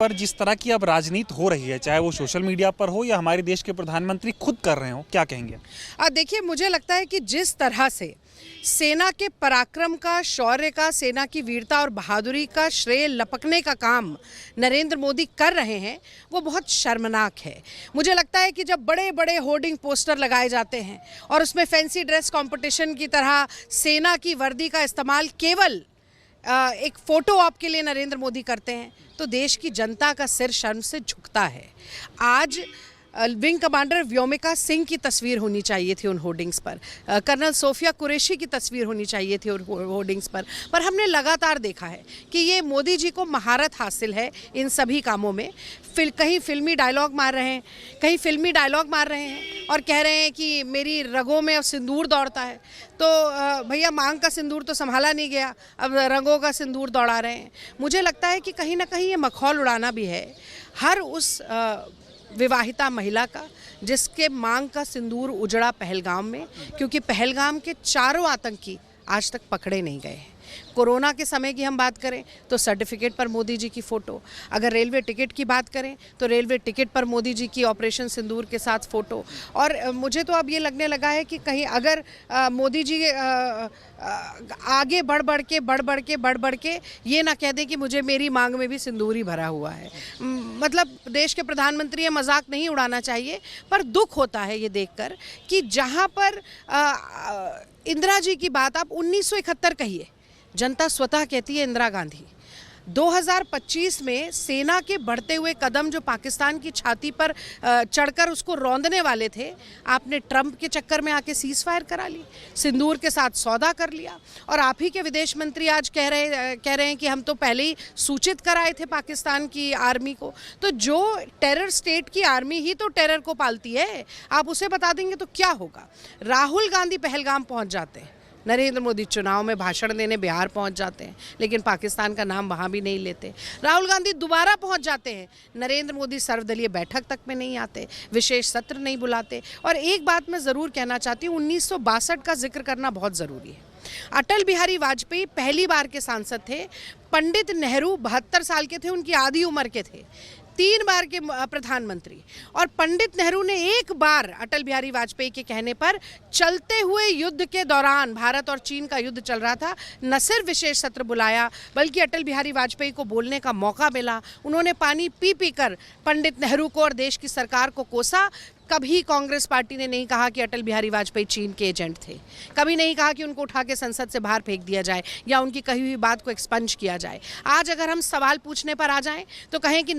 पर जिस तरह की अब राजनीति हो रही है, चाहे वो सोशल मीडिया पर हो या हमारे देश के प्रधानमंत्री खुद कर रहे हो, क्या कहेंगे? देखिए, मुझे लगता है कि जिस तरह से सेना के पराक्रम का, शौर्य का, सेना की वीरता और बहादुरी का श्रेय लपकने का काम नरेंद्र मोदी कर रहे हैं, वो बहुत शर्मनाक है। मुझे लगता है कि जब बड़े बड़े होर्डिंग पोस्टर लगाए जाते हैं और उसमें फैंसी ड्रेस कंपटीशन की तरह सेना की वर्दी का इस्तेमाल केवल एक फ़ोटो ऑप के लिए नरेंद्र मोदी करते हैं, तो देश की जनता का सिर शर्म से झुकता है। आज विंग कमांडर व्योमिका सिंह की तस्वीर होनी चाहिए थी उन होर्डिंग्स पर, कर्नल सोफिया कुरैशी की तस्वीर होनी चाहिए थी उन होर्डिंग्स पर हमने लगातार देखा है कि ये मोदी जी को महारत हासिल है इन सभी कामों में। कहीं फिल्मी डायलॉग मार रहे हैं, कहीं फिल्मी डायलॉग मार रहे हैं और कह रहे हैं कि मेरी रगों में अब सिंदूर दौड़ता है। तो भैया, मांग का सिंदूर तो संभाला नहीं गया, अब रगों का सिंदूर दौड़ा रहे हैं। मुझे लगता है कि कहीं ना कहीं ये मखौल उड़ाना भी है हर उस विवाहिता महिला का जिसके मांग का सिंदूर उजड़ा पहलगाम में, क्योंकि पहलगाम के चारों आतंकी आज तक पकड़े नहीं गए हैं। कोरोना के समय की हम बात करें तो सर्टिफिकेट पर मोदी जी की फ़ोटो, अगर रेलवे टिकट की बात करें तो रेलवे टिकट पर मोदी जी की ऑपरेशन सिंदूर के साथ फ़ोटो। और मुझे तो अब ये लगने लगा है कि कहीं अगर मोदी जी आगे बढ़ बढ़ के ये ना कह दें कि मुझे मेरी मांग में भी सिंदूर ही भरा हुआ है। मतलब देश के प्रधानमंत्री ये मजाक नहीं उड़ाना चाहिए, पर दुख होता है ये देखकर कि जहाँ पर इंदिरा जी की बात आप 1971 कहिए, जनता स्वतः कहती है इंदिरा गांधी। 2025 में सेना के बढ़ते हुए कदम जो पाकिस्तान की छाती पर चढ़कर उसको रौंदने वाले थे, आपने ट्रंप के चक्कर में आके सीज फायर करा ली, सिंदूर के साथ सौदा कर लिया। और आप ही के विदेश मंत्री आज कह रहे हैं कि हम तो पहले ही सूचित कराए थे पाकिस्तान की आर्मी को। तो जो टेरर स्टेट की आर्मी ही तो टेरर को पालती है, आप उसे बता देंगे तो क्या होगा। राहुल गांधी पहलगाम पहुंच जाते हैं, नरेंद्र मोदी चुनाव में भाषण देने बिहार पहुंच जाते हैं, लेकिन पाकिस्तान का नाम वहां भी नहीं लेते। राहुल गांधी दोबारा पहुंच जाते हैं, नरेंद्र मोदी सर्वदलीय बैठक तक में नहीं आते, विशेष सत्र नहीं बुलाते। और एक बात मैं ज़रूर कहना चाहती हूँ, 1962 का जिक्र करना बहुत ज़रूरी है। अटल बिहारी वाजपेयी पहली बार के सांसद थे, पंडित नेहरू 72 साल के थे, उनकी आधी उम्र के थे, 3 बार के प्रधानमंत्री। और पंडित नेहरू ने एक बार अटल बिहारी वाजपेयी के कहने पर चलते हुए युद्ध के दौरान, भारत और चीन का युद्ध चल रहा था, न सिर्फ विशेष सत्र बुलाया बल्कि अटल बिहारी वाजपेयी को बोलने का मौका मिला। उन्होंने पानी पी कर पंडित नेहरू को और देश की सरकार को कोसा। कभी कांग्रेस पार्टी ने नहीं कहा कि अटल बिहारी वाजपेयी चीन के एजेंट थे, कभी नहीं कहा कि उनको उठा के संसद से बाहर फेंक दिया जाए या उनकी कही हुई बात को एक्सपंज किया जाए। आज अगर हम सवाल पूछने पर आ जाएं तो कहें कि